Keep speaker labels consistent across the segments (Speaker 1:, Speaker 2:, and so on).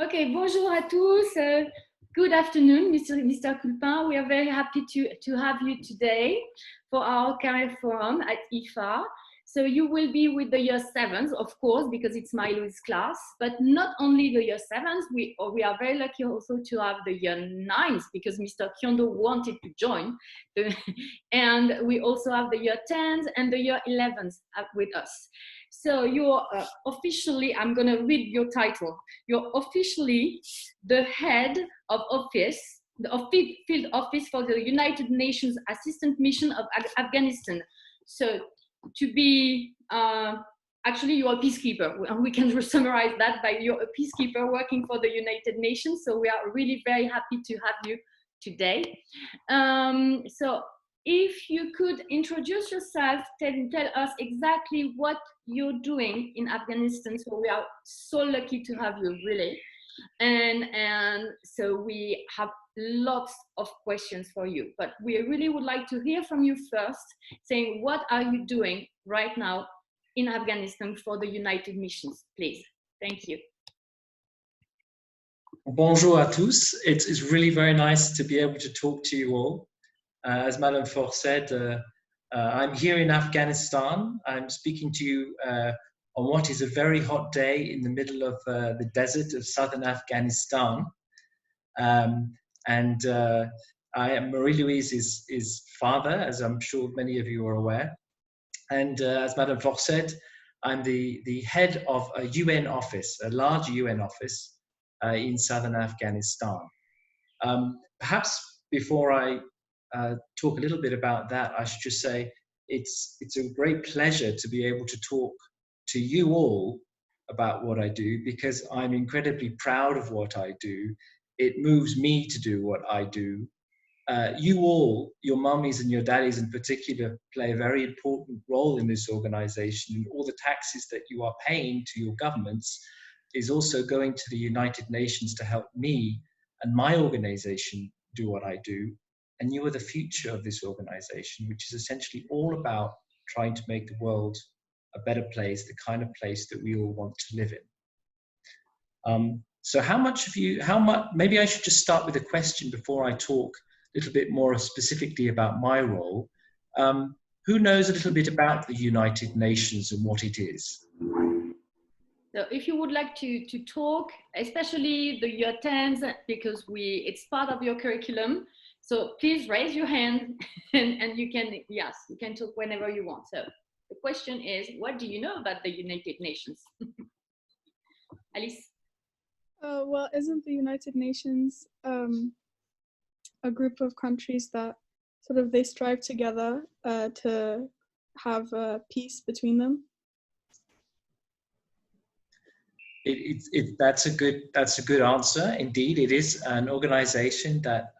Speaker 1: Okay, bonjour à tous. Good afternoon, Mr. Culpin. We are very happy to have you today for our career forum at IFA. So you will be with the year 7s, of course, because it's my Louis class, but not only the year 7s, we are very lucky also to have the year 9s because Mr. Kyondo wanted to join. And we also have the year 10s and the year 11s with us. So you're officially, I'm going to read your title. You're officially the head of office, the field office for the United Nations Assistant Mission of Afghanistan. So to be, actually you're a peacekeeper. We can summarize that by you're a peacekeeper working for the United Nations. So we are really very happy to have you today. So if you could introduce yourself, tell us exactly what you're doing in Afghanistan. So we are so lucky to have you, really. And so we have lots of questions for you, but we really would like to hear from you first, saying what are you doing right now in Afghanistan for the United Nations, please. Thank you.
Speaker 2: Bonjour à tous. It's really very nice to be able to talk to you all. As Madame Faure said, I'm here in Afghanistan. I'm speaking to you on what is a very hot day in the middle of the desert of southern Afghanistan. And I am Marie-Louise's father, as I'm sure many of you are aware. And as Madame Faure said, I'm the head of a UN office, a large UN office in southern Afghanistan. Perhaps before I talk a little bit about that, I should just say it's a great pleasure to be able to talk to you all about what I do, because I'm incredibly proud of what I do. It moves me to do what I do. You all, your mummies and your daddies in particular, play a very important role in this organization. All the taxes that you are paying to your governments is also going to the United Nations to help me and my organization do what I do. And you are the future of this organization, which is essentially all about trying to make the world a better place, the kind of place that we all want to live in. So maybe I should just start with a question before I talk a little bit more specifically about my role. Who knows a little bit about the United Nations and what it is?
Speaker 1: So if you would like to talk, especially the year 10s, because it's part of your curriculum. So please raise your hand and you can talk whenever you want. So the question is, what do you know about the United Nations? Alice?
Speaker 3: Well, isn't the United Nations a group of countries that sort of they strive together to have peace between them?
Speaker 2: That's a good answer. Indeed, it is an organization that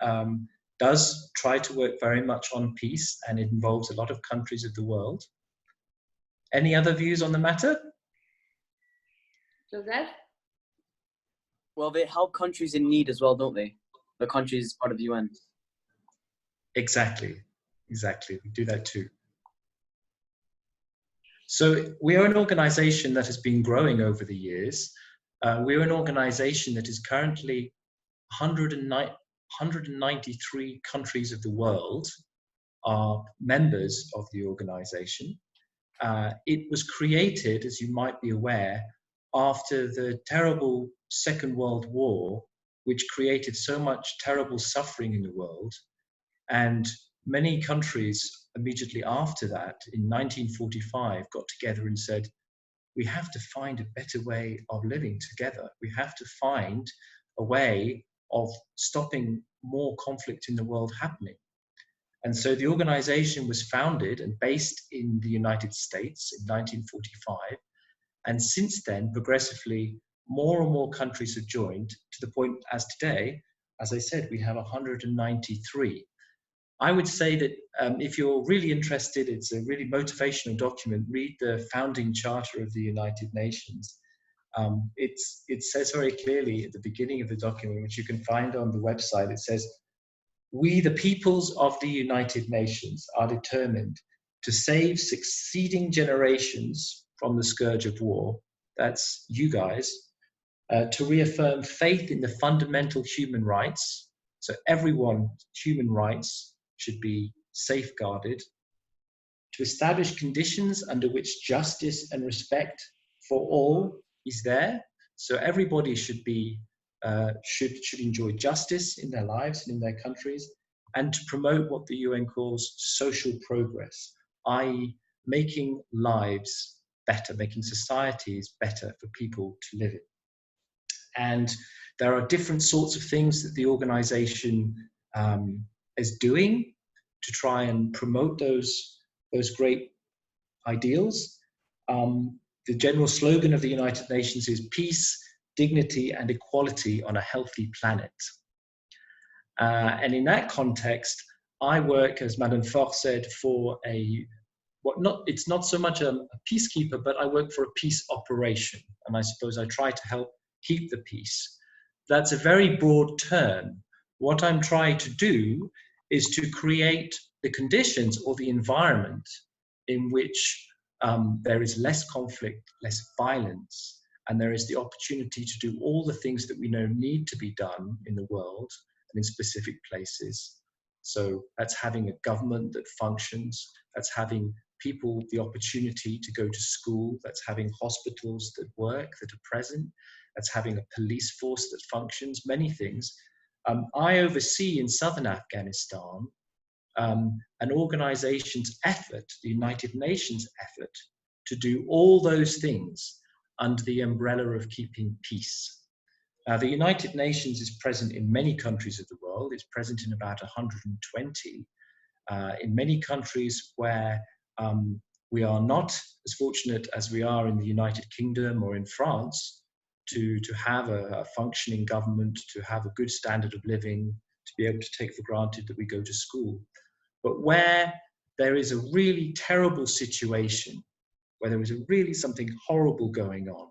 Speaker 2: does try to work very much on peace, and it involves a lot of countries of the world. Any other views on the matter?
Speaker 1: Joseph?
Speaker 4: Well, they help countries in need as well, don't they? The countries part of the UN.
Speaker 2: Exactly. We do that too. So we are an organization that has been growing over the years. We're an organization that is currently 193 countries of the world are members of the organization. It was created, as you might be aware, after the terrible Second World War, which created so much terrible suffering in the world. And many countries immediately after that, in 1945, got together and said, we have to find a better way of living together. We have to find a way of stopping more conflict in the world happening. And so the organization was founded and based in the United States in 1945. And since then, progressively, more and more countries have joined to the point as today, as I said, we have 193. I would say that if you're really interested, it's a really motivational document. Read the founding charter of the United Nations. It says very clearly at the beginning of the document, which you can find on the website, it says, we, the peoples of the United Nations, are determined to save succeeding generations from the scourge of war. That's you guys. to reaffirm faith in the fundamental human rights. So everyone's human rights should be safeguarded, to establish conditions under which justice and respect for all is there. So everybody should be should enjoy justice in their lives and in their countries, and to promote what the UN calls social progress, i.e., making lives better, making societies better for people to live in. And there are different sorts of things that the organization is doing to try and promote those great ideals. The general slogan of the United Nations is peace, dignity, and equality on a healthy planet. And in that context, I work, as Madame Faure said, for it's not so much a peacekeeper, but I work for a peace operation. And I suppose I try to help keep the peace. That's a very broad term. What I'm trying to do is to create the conditions or the environment in which there is less conflict, less violence, and there is the opportunity to do all the things that we know need to be done in the world and in specific places. So that's having a government that functions, that's having people the opportunity to go to school, that's having hospitals that work, that are present, that's having a police force that functions, many things. I oversee in southern Afghanistan an organization's effort, the United Nations effort, to do all those things under the umbrella of keeping peace. The United Nations is present in many countries of the world. It's present in about 120. In many countries where we are not as fortunate as we are in the United Kingdom or in France to have a functioning government, to have a good standard of living, to be able to take for granted that we go to school. But where there is a really terrible situation, where there is really something horrible going on,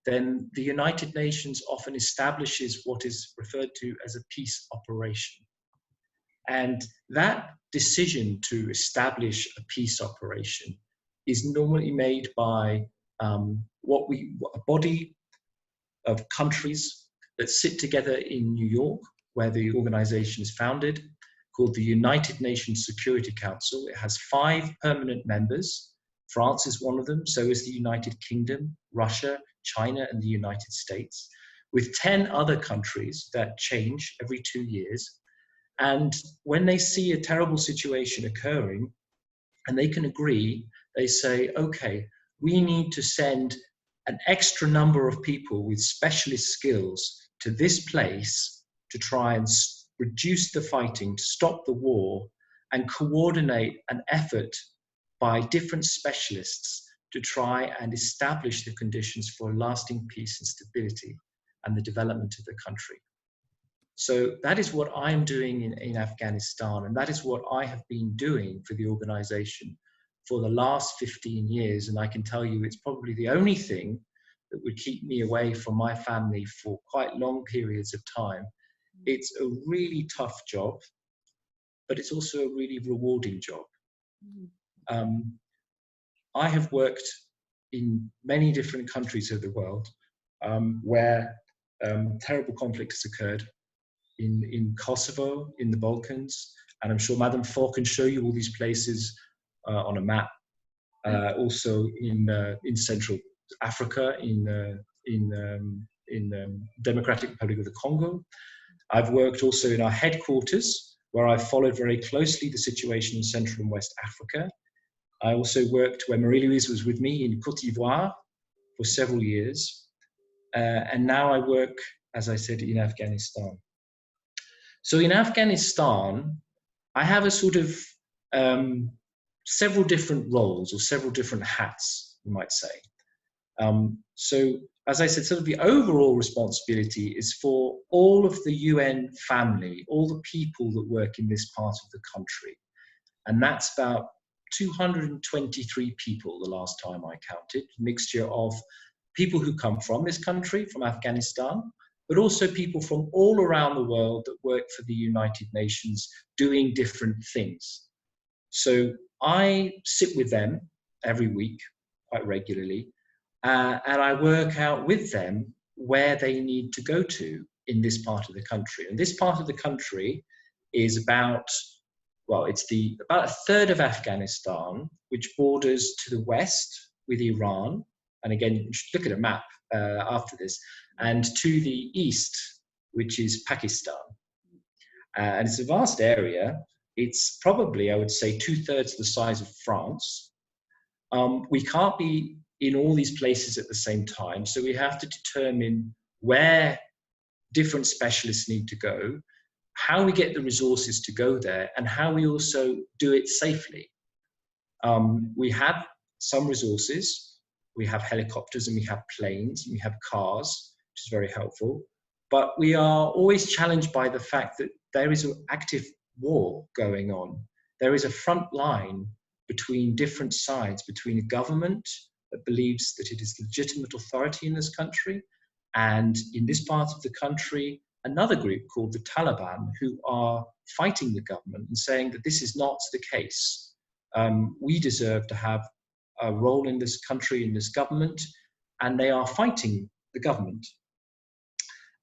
Speaker 2: then the United Nations often establishes what is referred to as a peace operation. And that decision to establish a peace operation is normally made by a body of countries that sit together in New York, where the organization is founded, called the United Nations Security Council. It has 5 permanent members. France is one of them, so is the United Kingdom, Russia, China, and the United States, with 10 other countries that change every 2 years. And when they see a terrible situation occurring, and they can agree, they say, okay, we need to send an extra number of people with specialist skills to this place to try and reduce the fighting, to stop the war, and coordinate an effort by different specialists to try and establish the conditions for lasting peace and stability and the development of the country. So that is what I'm doing in Afghanistan, and that is what I have been doing for the organization for the last 15 years. And I can tell you it's probably the only thing that would keep me away from my family for quite long periods of time. It's a really tough job, but it's also a really rewarding job. I have worked in many different countries of the world where terrible conflict has occurred. In Kosovo, in the Balkans, and I'm sure Madame Faure can show you all these places on a map. Also in Central Africa, in Democratic Republic of the Congo. I've worked also in our headquarters, where I've followed very closely the situation in Central and West Africa. I also worked where Marie-Louise was with me in Côte d'Ivoire for several years. And now I work, as I said, in Afghanistan. So in Afghanistan, I have a sort of several different roles or several different hats, you might say. So as I said, sort of the overall responsibility is for all of the UN family, all the people that work in this part of the country. And that's about 223 people the last time I counted, a mixture of people who come from this country, from Afghanistan, but also people from all around the world that work for the United Nations doing different things. So I sit with them every week, quite regularly, and I work out with them where they need to go to in this part of the country. And this part of the country is about, well, it's about a third of Afghanistan, which borders to the west with Iran. And again, you should look at a map after this, and to the east, which is Pakistan. And it's a vast area. It's probably, I would say, 2/3 the size of France. We can't be in all these places at the same time, so we have to determine where different specialists need to go, how we get the resources to go there, and how we also do it safely. We have some resources. We have helicopters and we have planes and we have cars, which is very helpful. But we are always challenged by the fact that there is an active war going on. There is a front line between different sides, between a government that believes that it is legitimate authority in this country, and in this part of the country, another group called the Taliban, who are fighting the government and saying that this is not the case. We deserve to have a role in this country, in this government, and they are fighting the government.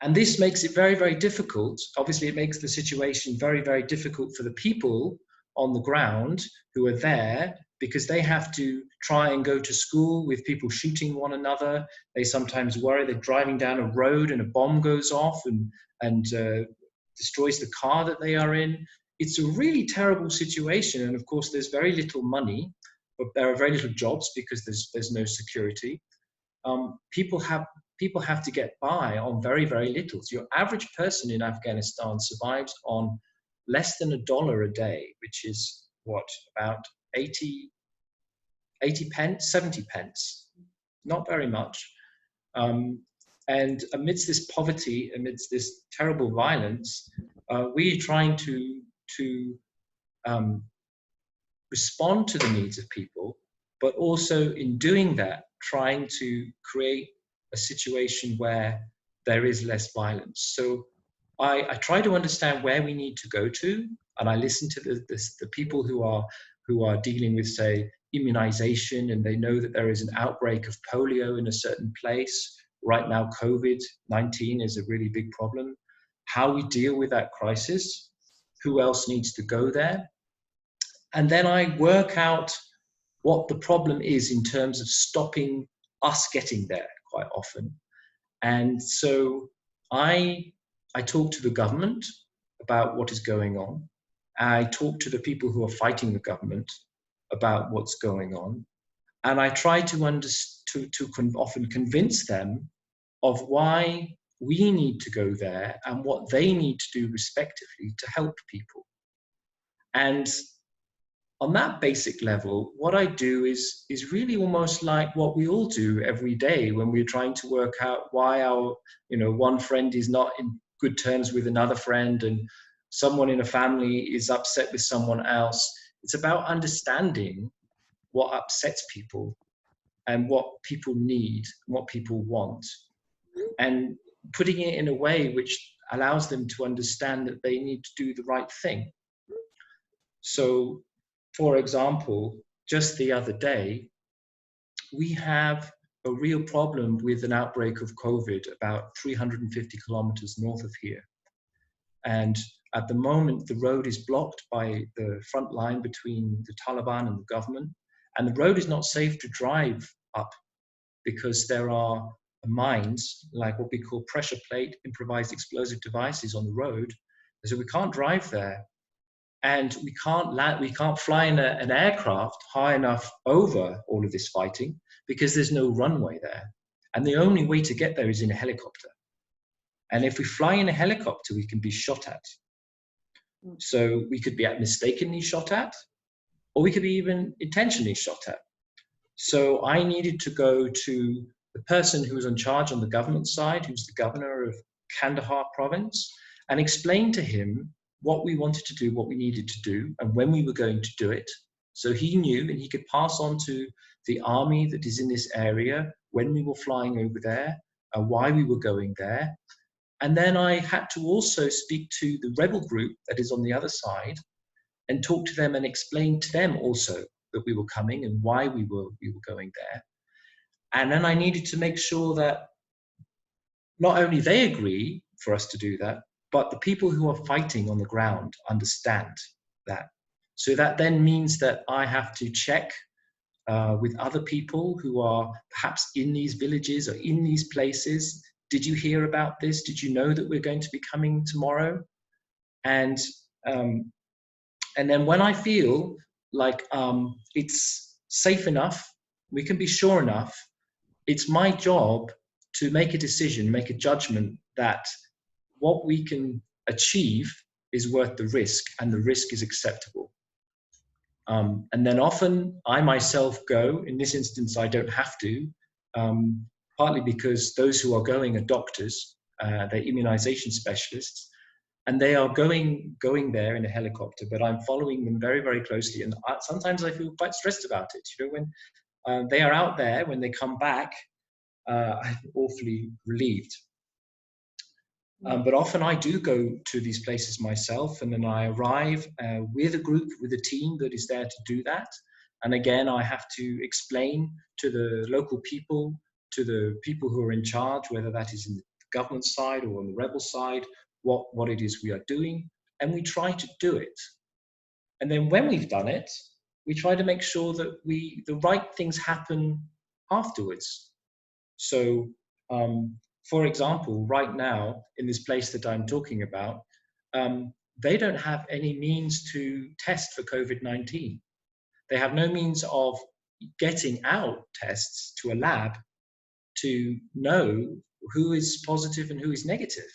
Speaker 2: And this makes it very, very difficult. Obviously, it makes the situation very, very difficult for the people on the ground who are there, because they have to try and go to school with people shooting one another. They sometimes worry they're driving down a road and a bomb goes off and destroys the car that they are in. It's a really terrible situation. And of course, there's very little money, but there are very little jobs because there's no security. People have to get by on very, very little. So your average person in Afghanistan survives on less than $1 a day, which is what, about 80 pence, 70 pence, not very much. And amidst this poverty, amidst this terrible violence, we're trying to respond to the needs of people, but also in doing that, trying to create a situation where there is less violence. So I try to understand where we need to go to, and I listen to the people who are dealing with, say, immunization, and they know that there is an outbreak of polio in a certain place. Right now, COVID-19 is a really big problem. How we deal with that crisis, who else needs to go there? And then I work out what the problem is in terms of stopping us getting there quite often. And so I talk to the government about what is going on. I talk to the people who are fighting the government about what's going on. And I try to often convince them of why we need to go there and what they need to do respectively to help people. And on that basic level, what I do is really almost like what we all do every day when we're trying to work out why our, one friend is not in good terms with another friend, and someone in a family is upset with someone else. It's about understanding what upsets people and what people need, what people want, and putting it in a way which allows them to understand that they need to do the right thing. So, for example, just the other day, we have a real problem with an outbreak of COVID about 350 kilometers north of here. And at the moment, the road is blocked by the front line between the Taliban and the government. And the road is not safe to drive up because there are mines, like what we call pressure plate, improvised explosive devices on the road. So we can't drive there. And we can't fly in an aircraft high enough over all of this fighting because there's no runway there. And the only way to get there is in a helicopter. And if we fly in a helicopter, we can be shot at. So we could be mistakenly shot at, or we could be even intentionally shot at. So I needed to go to the person who was in charge on the government side, who's the governor of Kandahar province, and explain to him what we wanted to do, what we needed to do, and when we were going to do it. So he knew, and he could pass on to the army that is in this area when we were flying over there, why we were going there. And then I had to also speak to the rebel group that is on the other side and talk to them and explain to them also that we were coming and why we were going there. And then I needed to make sure that not only they agree for us to do that, but the people who are fighting on the ground understand that. So that then means that I have to check with other people who are perhaps in these villages or in these places. Did you hear about this? Did you know that we're going to be coming tomorrow? And then when I feel like it's safe enough, we can be sure enough, it's my job to make a decision, make a judgment that what we can achieve is worth the risk and the risk is acceptable. And then often I myself go. In this instance, I don't have to, partly because those who are going are doctors, they're immunization specialists, and they are going there in a helicopter, but I'm following them very, very closely. And sometimes I feel quite stressed about it. You know, when they are out there, when they come back, I'm awfully relieved. But often I do go to these places myself, and then I arrive with a group, with a team that is there to do that. And again, I have to explain to the local people, to the people who are in charge, whether that is in the government side or on the rebel side, what it is we are doing. And we try to do it. And then when we've done it, we try to make sure that the right things happen afterwards. So, for example, right now, in this place that I'm talking about, they don't have any means to test for COVID-19. They have no means of getting out tests to a lab to know who is positive and who is negative.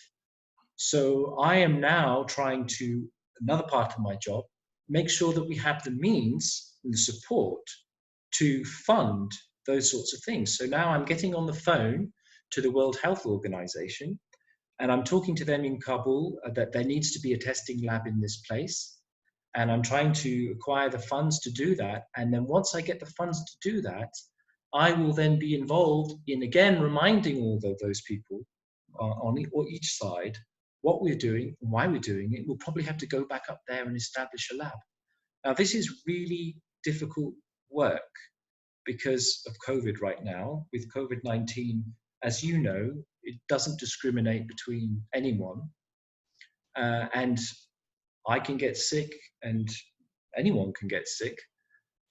Speaker 2: So I am now trying to, another part of my job, make sure that we have the means and the support to fund those sorts of things. So now I'm getting on the phone to the World Health Organization, and I'm talking to them in Kabul that there needs to be a testing lab in this place. And I'm trying to acquire the funds to do that. And then once I get the funds to do that, I will then be involved in, again, reminding all of those people on each side what we're doing and why we're doing it. We'll probably have to go back up there and establish a lab. Now, this is really difficult work because of COVID right now. With COVID-19, as you know, it doesn't discriminate between anyone. And I can get sick and anyone can get sick.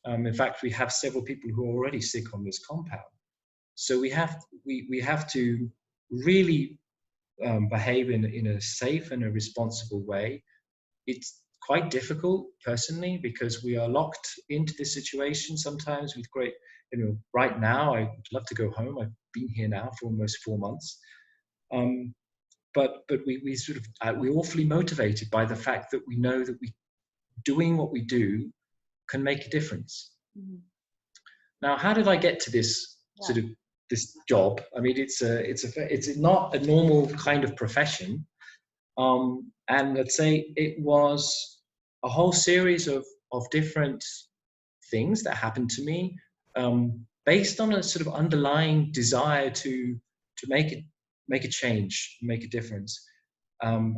Speaker 2: In fact, we have several people who are already sick on this compound. So we have to really behave in a safe and a responsible way. It's quite difficult personally because we are locked into this situation sometimes with great, right now I'd love to go home. I've been here now for almost 4 months. But we sort of, we're awfully motivated by the fact that we know that doing what we do can make a difference. Mm-hmm. Now, how did I get to this sort of this job? I mean, it's not a normal kind of profession. And let's say it was a whole series of different things that happened to me, based on a sort of underlying desire to make a change, make a difference.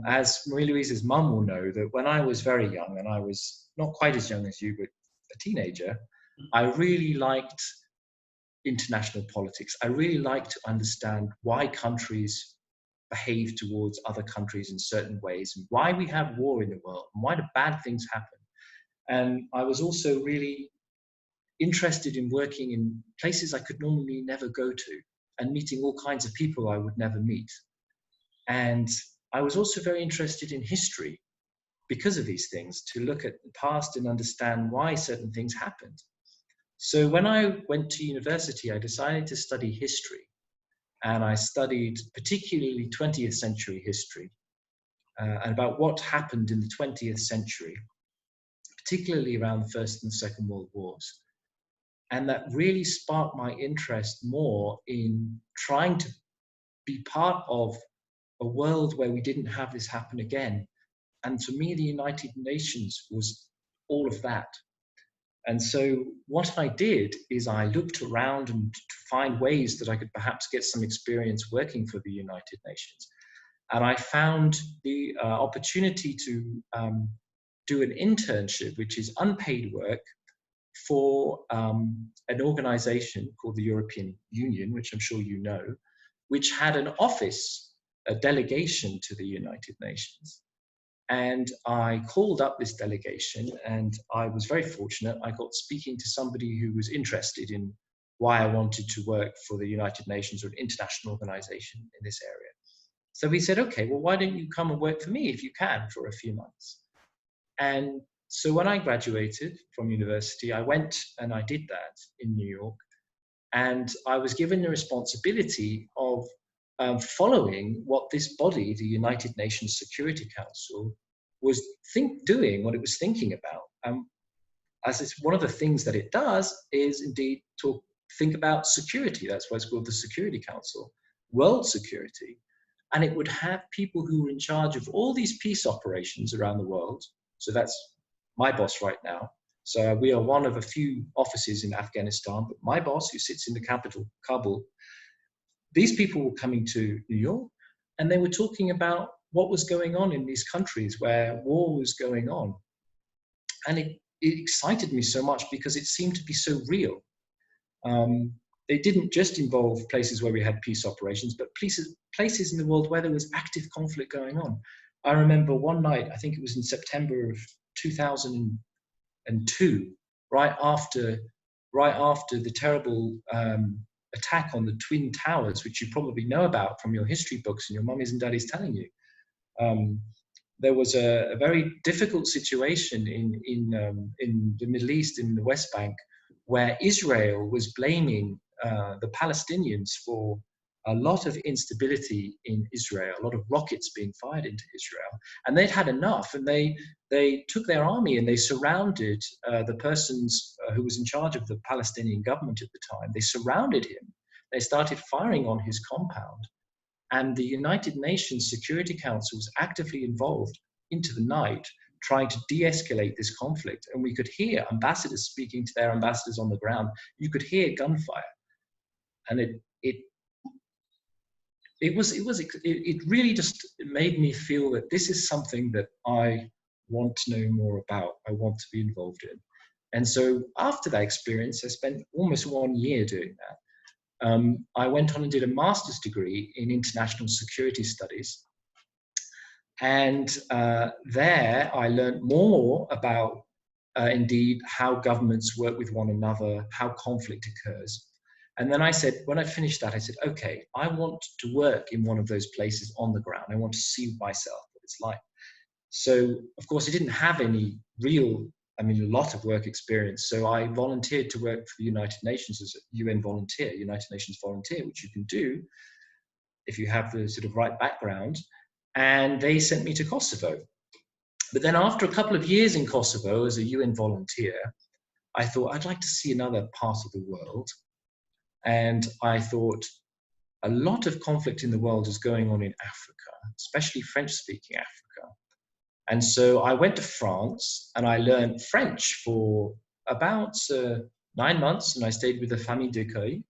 Speaker 2: As Marie-Louise's mum will know, that when I was very young, and I was not quite as young as you, but a teenager, I really liked international politics. I really liked to understand why countries behave towards other countries in certain ways, and why we have war in the world, and why do bad things happen. And I was also really interested in working in places I could normally never go to, and meeting all kinds of people I would never meet. And I was also very interested in history because of these things, to look at the past and understand why certain things happened. So when I went to university, I decided to study history. And I studied particularly 20th century history, and about what happened in the 20th century, particularly around the First and Second World Wars. And that really sparked my interest more in trying to be part of a world where we didn't have this happen again. And for me, the United Nations was all of that. And so what I did is I looked around and to find ways that I could perhaps get some experience working for the United Nations. And I found the opportunity to do an internship, which is unpaid work, for an organization called the European Union, which I'm sure you know, which had an office a delegation to the United Nations. And I called up this delegation, and I was very fortunate. I got speaking to somebody who was interested in why I wanted to work for the United Nations or an international organization in this area. So he said, okay, well, why don't you come and work for me if you can for a few months? And so when I graduated from university, I went and I did that in New York. And I was given the responsibility of following what this body, the United Nations Security Council, was doing, what it was thinking about. As it's one of the things that it does is indeed think about security. That's why it's called the Security Council, world security. And it would have people who were in charge of all these peace operations around the world. So that's my boss right now. So we are one of a few offices in Afghanistan, but my boss, who sits in the capital, Kabul, these people were coming to New York, and they were talking about what was going on in these countries where war was going on. And it excited me so much because it seemed to be so real. They didn't just involve places where we had peace operations, but places in the world where there was active conflict going on. I remember one night, I think it was in September of 2002, right after the terrible attack on the Twin Towers, which you probably know about from your history books and your mummies and daddies telling you. There was a very difficult situation in the Middle East, in the West Bank, where Israel was blaming the Palestinians for a lot of instability in Israel, a lot of rockets being fired into Israel. And they'd had enough, and they took their army and they surrounded the persons who was in charge of the Palestinian government at the time. They surrounded him. They started firing on his compound. And the United Nations Security Council was actively involved into the night, trying to de-escalate this conflict. And we could hear ambassadors speaking to their ambassadors on the ground. You could hear gunfire. And it really just made me feel that this is something that I want to know more about, I want to be involved in. And so after that experience, I spent almost 1 year doing that. I went on and did a master's degree in international security studies. And there I learned more about, indeed, how governments work with one another, how conflict occurs. And then I said, when I finished that, I said, okay, I want to work in one of those places on the ground. I want to see myself what it's like. So, of course, I didn't have any a lot of work experience. So I volunteered to work for the United Nations as a UN volunteer, United Nations volunteer, which you can do if you have the sort of right background. And they sent me to Kosovo. But then after a couple of years in Kosovo as a UN volunteer, I thought I'd like to see another part of the world. And I thought a lot of conflict in the world is going on in Africa, especially French-speaking Africa. And so I went to France and I learned French for about 9 months, and I stayed with the famille d'accueil.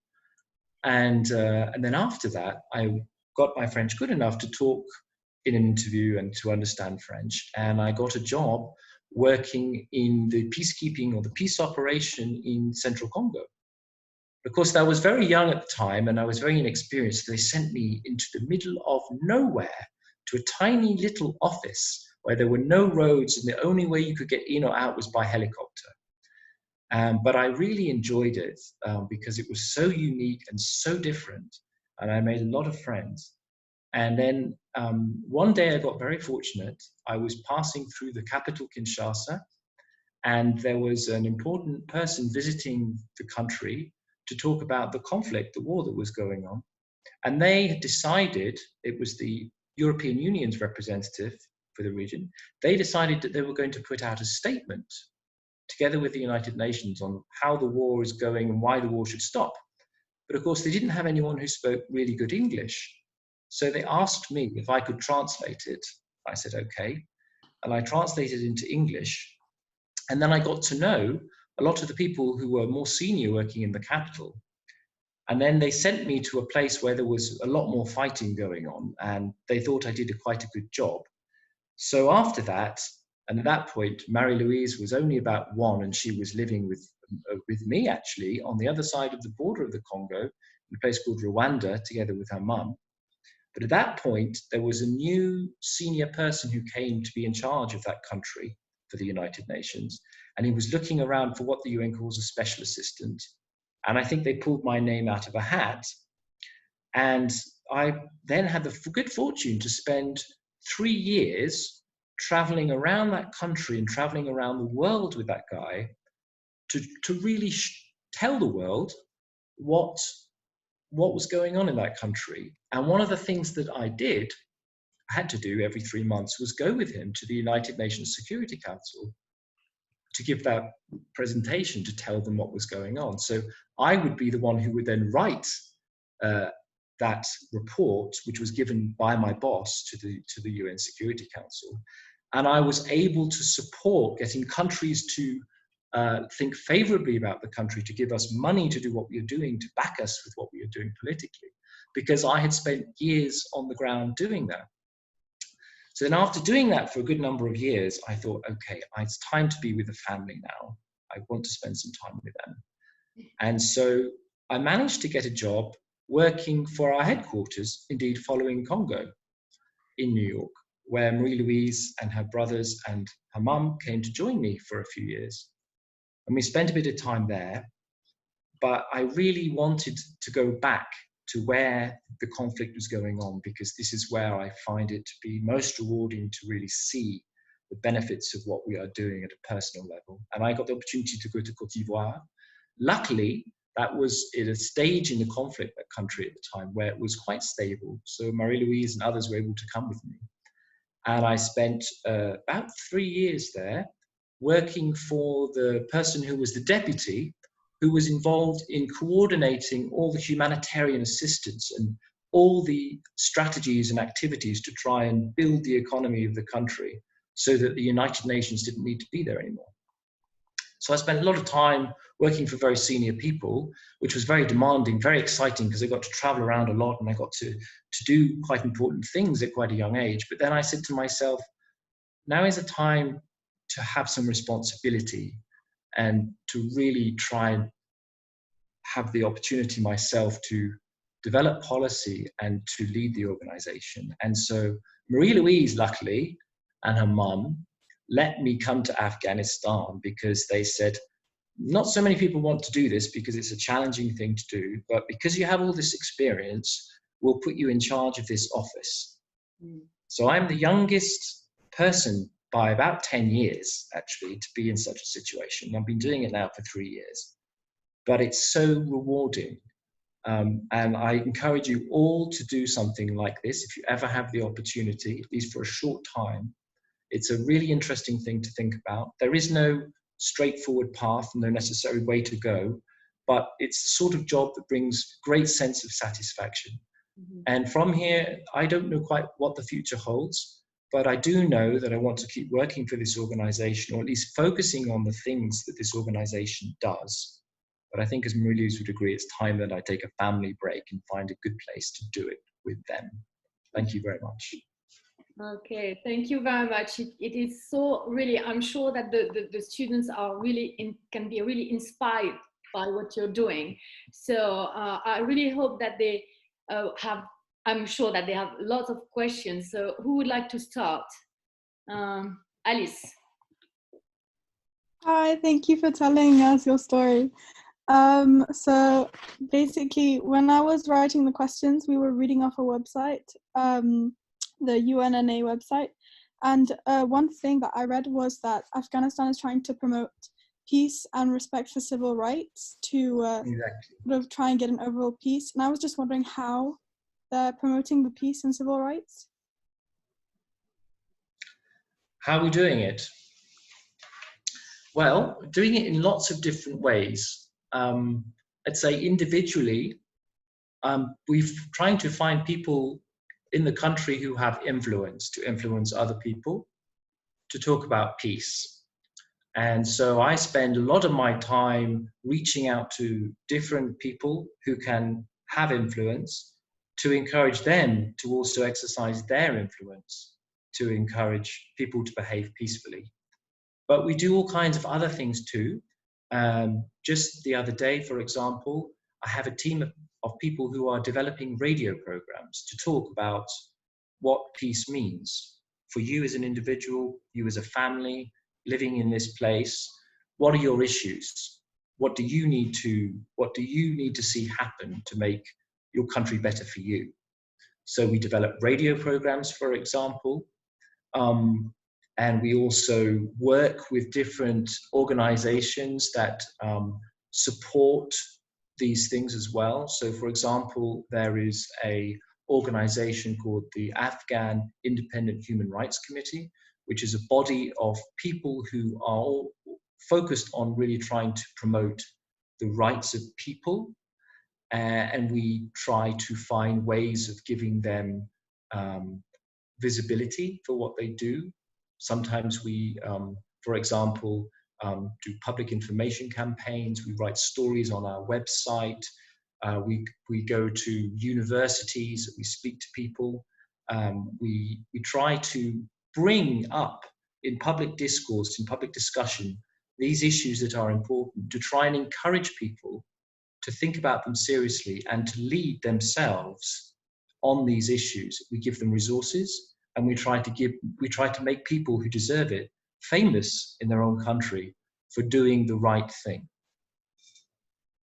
Speaker 2: And then after that, I got my French good enough to talk in an interview and to understand French. And I got a job working in the peacekeeping or the peace operation in Central Congo. Of course, I was very young at the time and I was very inexperienced. So they sent me into the middle of nowhere to a tiny little office where there were no roads and the only way you could get in or out was by helicopter. But I really enjoyed it because it was so unique and so different, and I made a lot of friends. And then one day I got very fortunate. I was passing through the capital, Kinshasa, and there was an important person visiting the country to talk about the conflict, the war that was going on. And they had decided, it was the European Union's representative for the region, they decided that they were going to put out a statement together with the United Nations on how the war is going and why the war should stop. But of course, they didn't have anyone who spoke really good English. So they asked me if I could translate it. I said, okay. And I translated into English. And then I got to know a lot of the people who were more senior working in the capital. And then they sent me to a place where there was a lot more fighting going on, and they thought I did quite a good job. So after that, and at that point, Marie-Louise was only about 1, and she was living with me, actually, on the other side of the border of the Congo, in a place called Rwanda, together with her mum. But at that point, there was a new senior person who came to be in charge of that country for the United Nations. And he was looking around for what the UN calls a special assistant. And I think they pulled my name out of a hat. And I then had the good fortune to spend 3 years traveling around that country and traveling around the world with that guy to really tell the world what was going on in that country. And one of the things that I had to do every 3 months was go with him to the United Nations Security Council to give that presentation, to tell them what was going on. So I would be the one who would then write that report, which was given by my boss to the UN Security Council. And I was able to support getting countries to think favorably about the country, to give us money to do what we are doing, to back us with what we are doing politically, because I had spent years on the ground doing that. So then after doing that for a good number of years, I thought, okay, it's time to be with the family now. I want to spend some time with them. And so I managed to get a job working for our headquarters, indeed following Congo in New York, where Marie-Louise and her brothers and her mum came to join me for a few years. And we spent a bit of time there, but I really wanted to go back to where the conflict was going on, because this is where I find it to be most rewarding to really see the benefits of what we are doing at a personal level. And I got the opportunity to go to Côte d'Ivoire. Luckily, that was at a stage in the conflict, that country at the time, where it was quite stable. So Marie-Louise and others were able to come with me. And I spent about 3 years there working for the person who was the deputy, who was involved in coordinating all the humanitarian assistance and all the strategies and activities to try and build the economy of the country so that the United Nations didn't need to be there anymore. So I spent a lot of time working for very senior people, which was very demanding, very exciting, because I got to travel around a lot and I got to do quite important things at quite a young age. But then I said to myself, now is a time to have some responsibility and to really try and have the opportunity myself to develop policy and to lead the organization. And so Marie-Louise, luckily, and her mum let me come to Afghanistan, because they said, not so many people want to do this because it's a challenging thing to do, but because you have all this experience, we'll put you in charge of this office. So I'm the youngest person by about 10 years, actually, to be in such a situation. I've been doing it now for 3 years, but it's so rewarding. And I encourage you all to do something like this if you ever have the opportunity, at least for a short time. It's a really interesting thing to think about. There is no straightforward path, no necessary way to go, but it's the sort of job that brings great sense of satisfaction. And from here, I don't know quite what the future holds, but I do know that I want to keep working for this organization, or at least focusing on the things that this organization does. But I think, as Marie-Louise would agree, it's time that I take a family break and find a good place to do it with them. Thank you very much.
Speaker 1: Okay, thank you very much. It is so really, I'm sure that the students are really can be really inspired by what you're doing. So I really hope that they I'm sure that they have lots of questions. So who would like to start? Alice.
Speaker 3: Hi, thank you for telling us your story. So basically, when I was writing the questions, we were reading off a website, the UNNA website. And one thing that I read was that Afghanistan is trying to promote peace and respect for civil rights to sort of try and get an overall peace. And I was just wondering how they're promoting the peace and civil rights.
Speaker 2: How are we doing it? Well, doing it in lots of different ways. I'd say individually, we're trying to find people in the country who have influence, to influence other people, to talk about peace. And so I spend a lot of my time reaching out to different people who can have influence, to encourage them to also exercise their influence, to encourage people to behave peacefully. But we do all kinds of other things too. Just the other day, for example, I have a team of of people who are developing radio programs to talk about what peace means for you as an individual, you as a family living in this place. What are your issues? What do you need to see happen to make your country better for you? So we develop radio programs, for example, and we also work with different organizations that support these things as well. So, for example, there is a organization called the Afghan Independent Human Rights Committee, which is a body of people who are all focused on really trying to promote the rights of people. And we try to find ways of giving them visibility for what they do. Sometimes we, for example, do public information campaigns. We write stories on our website. We go to universities. We speak to people. We try to bring up in public discourse, in public discussion, these issues that are important, to try and encourage people to think about them seriously and to lead themselves on these issues. We give them resources, and we try to make people who deserve it famous in their own country for doing the right thing.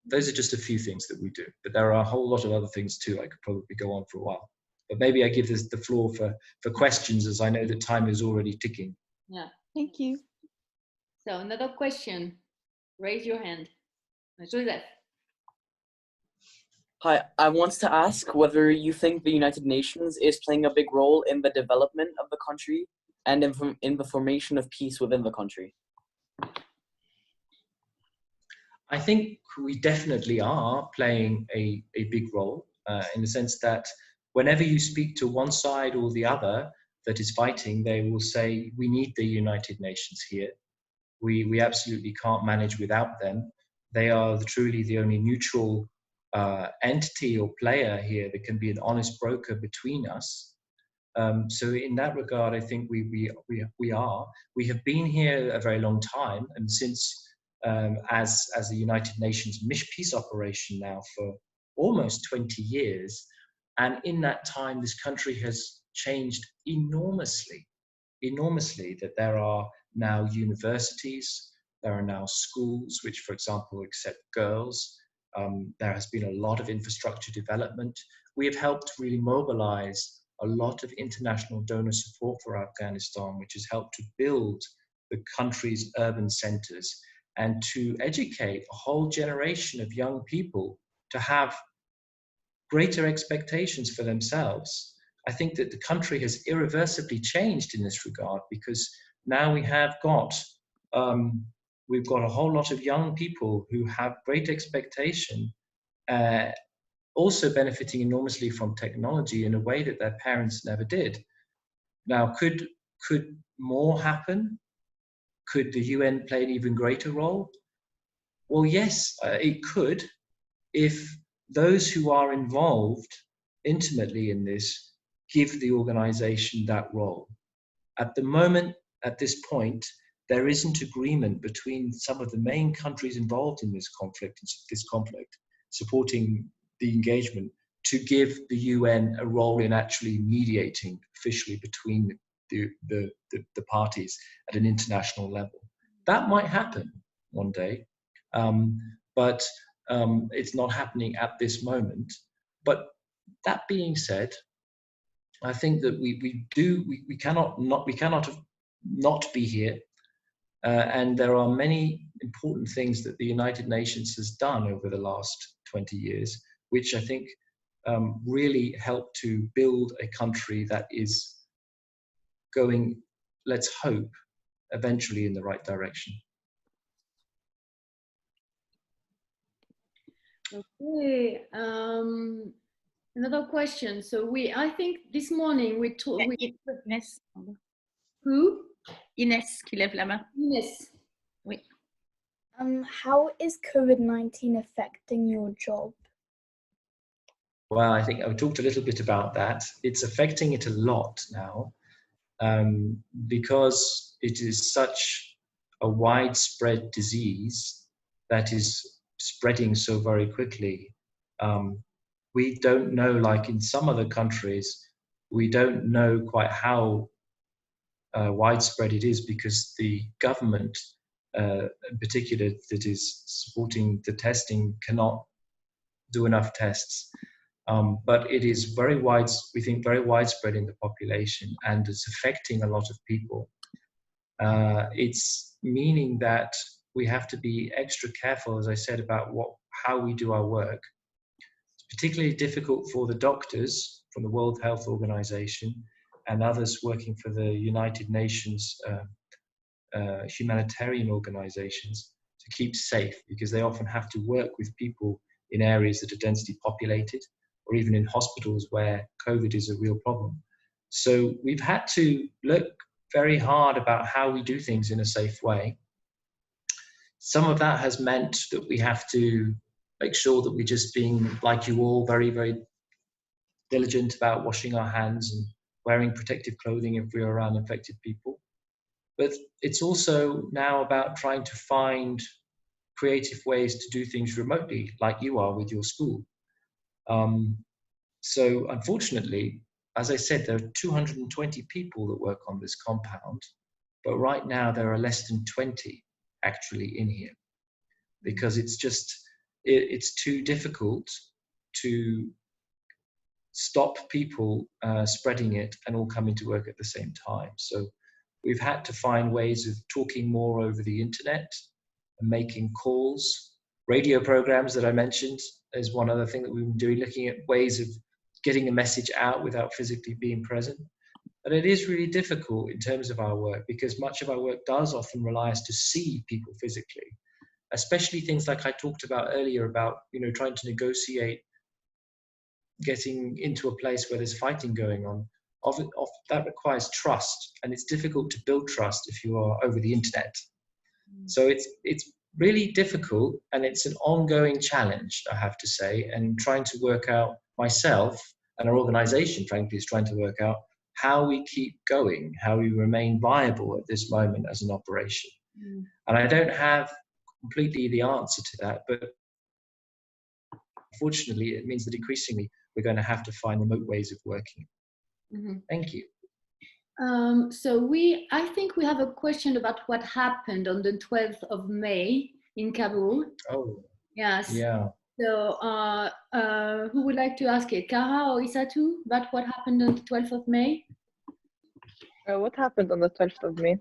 Speaker 2: Those are just a few things that we do, but there are a whole lot of other things too. I could probably go on for a while, but maybe I give this the floor for questions, as I know that time is already ticking.
Speaker 1: Yeah.
Speaker 3: Thank you.
Speaker 1: So another question. Raise your hand. Joseph.
Speaker 4: Hi, I want to ask whether you think the United Nations is playing a big role in the development of the country and in the formation of peace within the country.
Speaker 2: I think we definitely are playing a big role in the sense that whenever you speak to one side or the other that is fighting, they will say, we need the United Nations here. We absolutely can't manage without them. They are truly the only neutral entity or player here that can be an honest broker between us. So in that regard, I think we are. We have been here a very long time, and since as the United Nations peace operation now for almost 20 years, and in that time, this country has changed enormously. That there are now universities, there are now schools which, for example, accept girls. There has been a lot of infrastructure development. We have helped really mobilize a lot of international donor support for Afghanistan, which has helped to build the country's urban centers and to educate a whole generation of young people to have greater expectations for themselves. I think that the country has irreversibly changed in this regard, because now we have got we've got a whole lot of young people who have great expectation, also benefiting enormously from technology in a way that their parents never did. Now, could more happen? Could the UN play an even greater role? Well, yes, it could, if those who are involved intimately in this give the organization that role. At the moment, at this point, there isn't agreement between some of the main countries involved in this conflict, supporting the engagement, to give the UN a role in actually mediating officially between the parties at an international level. That might happen one day, but it's not happening at this moment. But that being said, I think that we cannot not be here, and there are many important things that the United Nations has done over the last 20 years, which I think really help to build a country that is going, let's hope, eventually in the right direction.
Speaker 1: Okay. Another question. So I think this morning we talked with
Speaker 5: Inès.
Speaker 1: who?
Speaker 5: Inès qui lève la main.
Speaker 1: Inès.
Speaker 5: Oui.
Speaker 6: How is COVID-19 affecting your job?
Speaker 2: Well, I think I talked a little bit about that. It's affecting it a lot now, because it is such a widespread disease that is spreading so very quickly. we don't know, like in some other countries, we don't know quite how widespread it is, because the government, in particular, that is supporting the testing, cannot do enough tests. But it is we think very widespread in the population, and it's affecting a lot of people. It's meaning that we have to be extra careful, as I said, about how we do our work. It's particularly difficult for the doctors from the World Health Organization and others working for the United Nations humanitarian organizations to keep safe, because they often have to work with people in areas that are densely populated, or even in hospitals where COVID is a real problem. So we've had to look very hard about how we do things in a safe way. Some of that has meant that we have to make sure that we're just being, like you all, very, very diligent about washing our hands and wearing protective clothing if we're around infected people. But it's also now about trying to find creative ways to do things remotely, like you are with your school. So unfortunately, as I said, there are 220 people that work on this compound, but right now there are less than 20 actually in here, because it's too difficult to stop people spreading it and all coming to work at the same time. So we've had to find ways of talking more over the internet and making calls. Radio programs that I mentioned is one other thing that we've been doing, looking at ways of getting a message out without physically being present. But it is really difficult in terms of our work, because much of our work does often rely us to see people physically, especially things like I talked about earlier about, trying to negotiate getting into a place where there's fighting going on. Often that requires trust, and it's difficult to build trust if you are over the internet. So it's really difficult, and it's an ongoing challenge, I have to say, and trying to work out, myself and our organization, frankly, is trying to work out how we keep going, how we remain viable at this moment as an operation. And I don't have completely the answer to that, but unfortunately, it means that increasingly we're going to have to find remote ways of working. Thank you.
Speaker 1: So I think we have a question about what happened on the 12th of May in Kabul.
Speaker 2: Oh,
Speaker 1: yes.
Speaker 2: Yeah.
Speaker 1: So who would like to ask it? Kara or Isatu, about what happened on the 12th of May?
Speaker 7: What happened on the 12th of May?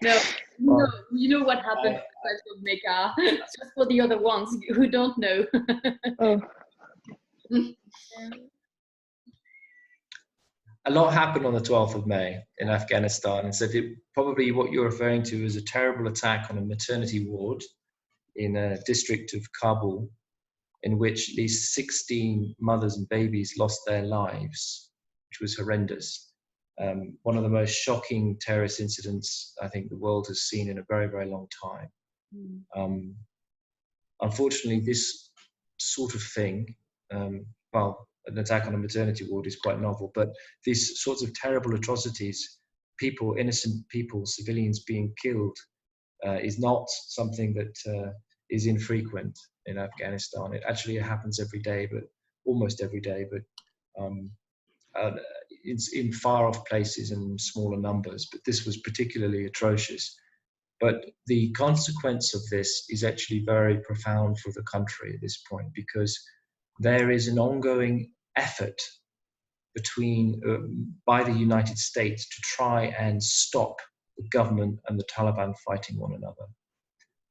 Speaker 1: No, you know what happened on the 12th of May, Kara. Just for the other ones who don't know.
Speaker 7: Oh.
Speaker 2: A lot happened on the 12th of May in Afghanistan. And so probably what you're referring to is a terrible attack on a maternity ward in a district of Kabul, in which at least 16 mothers and babies lost their lives, which was horrendous. One of the most shocking terrorist incidents I think the world has seen in a very, very long time. Unfortunately, this sort of thing, an attack on a maternity ward is quite novel, but these sorts of terrible atrocities, innocent people, civilians being killed, is not something that is infrequent in Afghanistan. It actually happens every day, but almost every day, but it's in far off places and smaller numbers, but this was particularly atrocious. But the consequence of this is actually very profound for the country at this point, because there is an ongoing effort by the United States to try and stop the government and the Taliban fighting one another.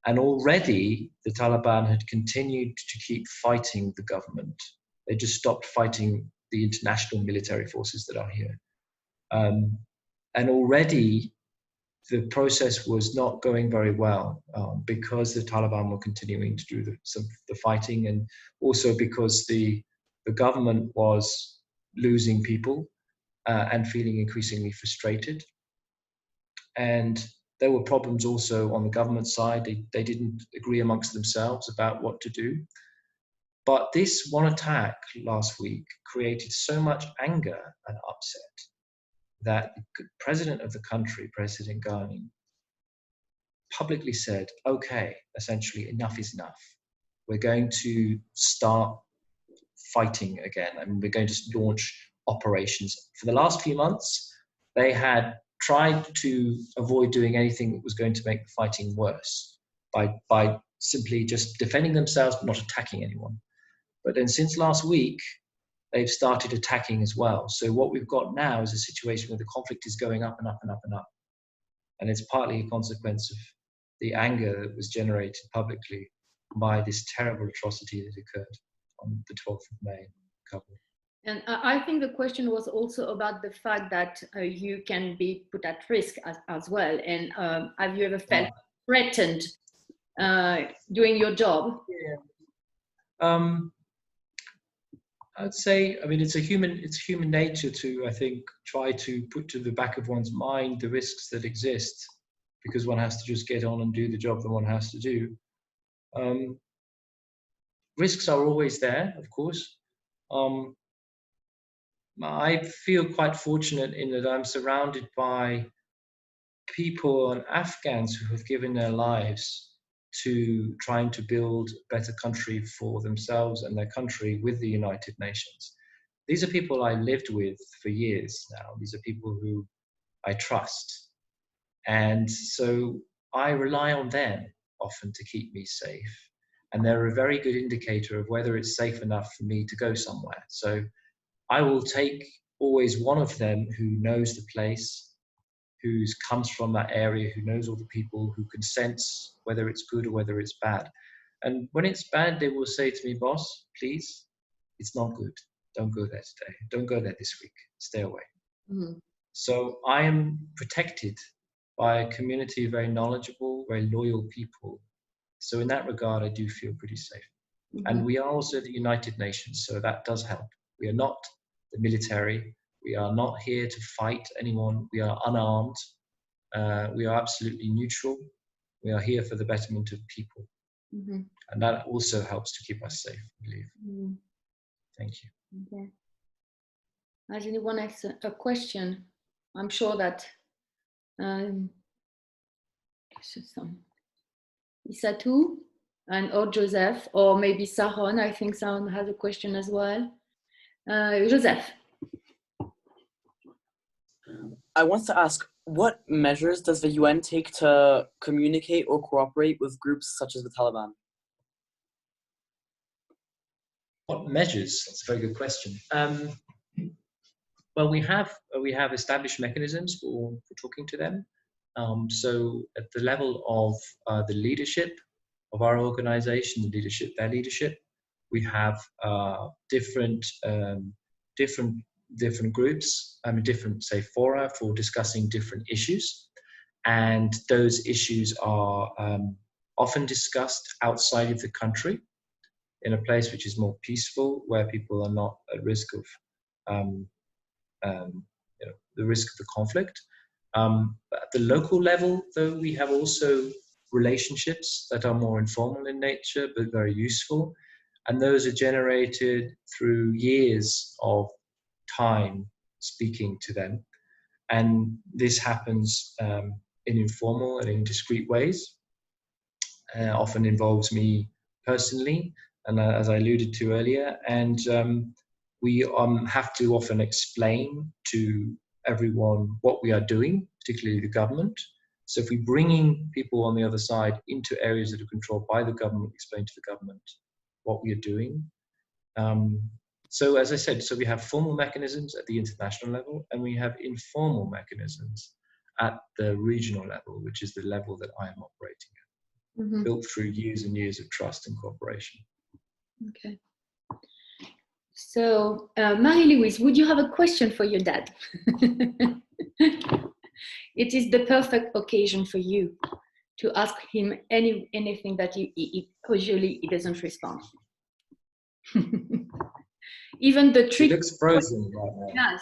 Speaker 2: And already the Taliban had continued to keep fighting the government. They just stopped fighting the international military forces that are here. And already the process was not going very well, because the Taliban were continuing to do the fighting, and also because the government was losing people and feeling increasingly frustrated. And there were problems also on the government side. They didn't agree amongst themselves about what to do. But this one attack last week created so much anger and upset that the president of the country, President Ghani, publicly said, okay, essentially enough is enough. We're going to start fighting again. I mean, we're going to launch operations. For the last few months, they had tried to avoid doing anything that was going to make the fighting worse by simply just defending themselves, but not attacking anyone. But then since last week, they've started attacking as well. So what we've got now is a situation where the conflict is going up and up and up and up. And it's partly a consequence of the anger that was generated publicly by this terrible atrocity that occurred on the 12th of May in Kabul.
Speaker 1: And I think the question was also about the fact that you can be put at risk as well. And have you ever felt threatened doing your job?
Speaker 2: Yeah. I'd say, I mean, it's human nature to, I think, try to put to the back of one's mind the risks that exist, because one has to just get on and do the job that one has to do. Risks are always there, of course. I feel quite fortunate in that I'm surrounded by people and Afghans who have given their lives to trying to build a better country for themselves and their country with the United Nations. These are people I lived with for years now. These are people who I trust. And so I rely on them often to keep me safe. And they're a very good indicator of whether it's safe enough for me to go somewhere. So I will take always one of them who knows the place, who comes from that area, who knows all the people, who can sense whether it's good or whether it's bad. And when it's bad, they will say to me, boss, please, it's not good. Don't go there today. Don't go there this week. Stay away. Mm-hmm. So I am protected by a community of very knowledgeable, very loyal people. So in that regard, I do feel pretty safe. Mm-hmm. And we are also the United Nations, so that does help. We are not the military. We are not here to fight anyone. We are unarmed. We are absolutely neutral. We are here for the betterment of people. Mm-hmm. And that also helps to keep us safe, I believe. Mm-hmm. Thank you.
Speaker 1: Okay. Has anyone else a question? I'm sure that Isatou or Joseph, or maybe Saron. I think Saron has a question as well. Joseph.
Speaker 4: I want to ask, what measures does the UN take to communicate or cooperate with groups such as the Taliban?
Speaker 2: What measures? That's a very good question. Well, we have established mechanisms for talking to them. So at the level of the leadership of our organization, their leadership, we have different groups, different, say, fora for discussing different issues. And those issues are often discussed outside of the country in a place which is more peaceful, where people are not at risk of the risk of the conflict. But at the local level, though, we have also relationships that are more informal in nature, but very useful. And those are generated through years of time speaking to them. And this happens in informal and in discreet ways. Often involves me personally, and as I alluded to earlier, and we have to often explain to everyone what we are doing, particularly the government. So if we're bringing people on the other side into areas that are controlled by the government, explain to the government what we are doing. So as I said, so we have formal mechanisms at the international level, and we have informal mechanisms at the regional level, which is the level that I am operating at, built through years and years of trust and cooperation.
Speaker 1: Okay. So, Marie-Louise, would you have a question for your dad? It is the perfect occasion for you to ask him anything that usually he doesn't respond. Even the trick.
Speaker 2: He looks frozen right now.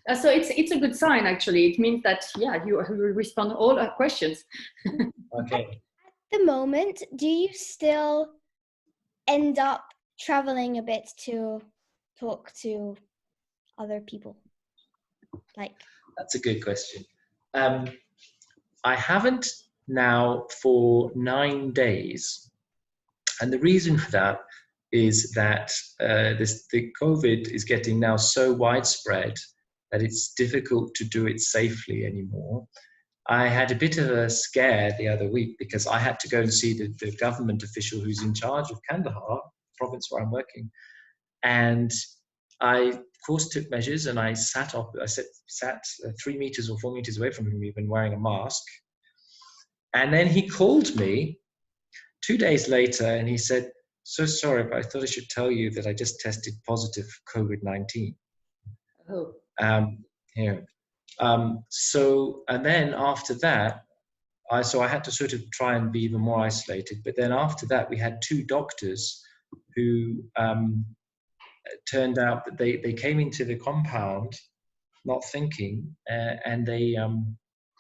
Speaker 1: Yes. So it's a good sign, actually. It means that, yeah, you will respond to all our questions.
Speaker 2: Okay.
Speaker 8: At the moment, do you still end up traveling a bit to talk to other people?
Speaker 2: That's a good question. I haven't now for 9 days. And the reason for that is that the COVID is getting now so widespread that it's difficult to do it safely anymore. I had a bit of a scare the other week because I had to go and see the government official who's in charge of Kandahar, province where I'm working. And I, of course, took measures, and I sat 3 meters or 4 meters away from him, even wearing a mask. And then he called me 2 days later, and he said, "So sorry, but I thought I should tell you that I just tested positive for COVID-19."
Speaker 1: Oh.
Speaker 2: Yeah. And then after that, I had to sort of try and be even more isolated. But then after that, we had 2 doctors who turned out that they came into the compound not thinking, and they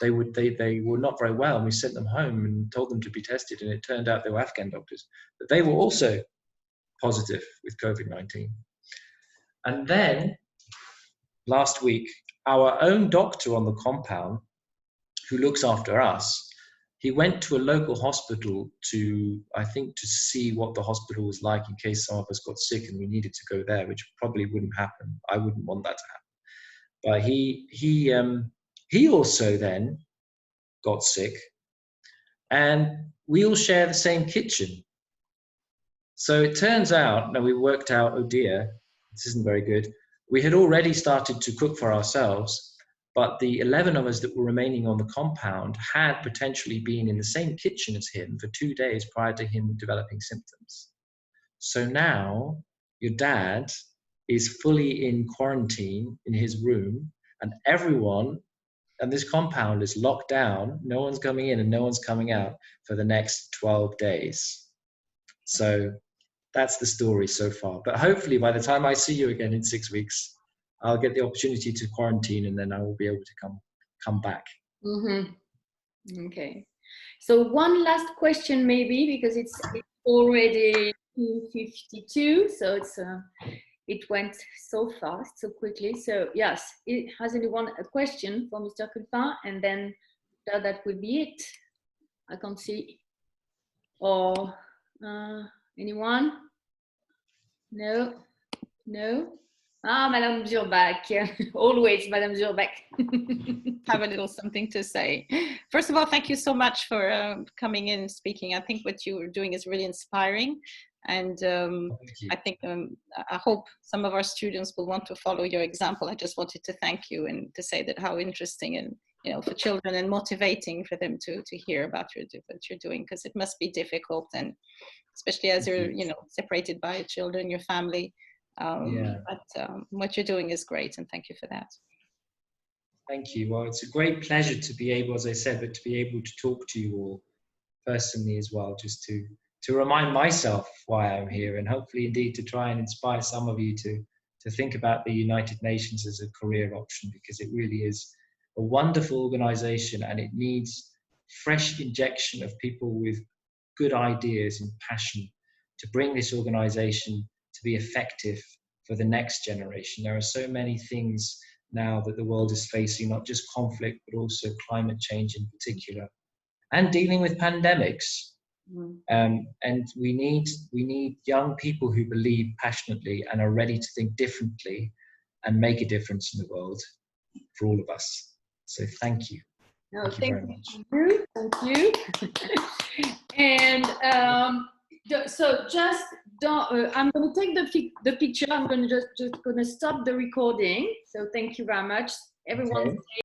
Speaker 2: were not very well. And we sent them home and told them to be tested. And it turned out they were Afghan doctors, but they were also positive with COVID-19. And then last week, our own doctor on the compound, who looks after us, he went to a local hospital to see what the hospital was like in case some of us got sick and we needed to go there, which probably wouldn't happen. I wouldn't want that to happen. But he also then got sick, and we all share the same kitchen. So it turns out, now we worked out, oh dear, this isn't very good. We had already started to cook for ourselves, but the 11 of us that were remaining on the compound had potentially been in the same kitchen as him for 2 days prior to him developing symptoms. So now your dad is fully in quarantine in his room, and everyone and this compound is locked down. No one's coming in and no one's coming out for the next 12 days. So that's the story so far. But hopefully by the time I see you again in 6 weeks, I'll get the opportunity to quarantine, and then I will be able to come back.
Speaker 1: Mm-hmm. Okay. So one last question, maybe, because it's already 2:52. So it went so fast, so quickly. So yes, has anyone a question for Mr. Culpin? And then that will be it. I can't see. Or anyone? No. Ah, Madame Zurbach. Always Madame Zurbach.
Speaker 5: Have a little something to say. First of all, thank you so much for coming in and speaking. I think what you are doing is really inspiring. And I think I hope some of our students will want to follow your example. I just wanted to thank you and to say that how interesting and for children and motivating for them to hear about what you're doing, because it must be difficult, and especially as you're separated by children, your family. But what you're doing is great, and thank you for that.
Speaker 2: Thank you. Well, it's a great pleasure to be able, as I said, but to be able to talk to you all personally as well, just to remind myself why I'm here, and hopefully indeed to try and inspire some of you to think about the United Nations as a career option, because it really is a wonderful organization, and it needs fresh injection of people with good ideas and passion to bring this organization to be effective for the next generation. There are so many things now that the world is facing, not just conflict, but also climate change in particular, and dealing with pandemics. And we need young people who believe passionately and are ready to think differently and make a difference in the world for all of us. So thank you.
Speaker 1: No,
Speaker 2: thank you very much.
Speaker 1: Thank you. And so just don't. I'm going to take the picture. I'm going to just going to stop the recording. So thank you very much, everyone.
Speaker 2: Okay.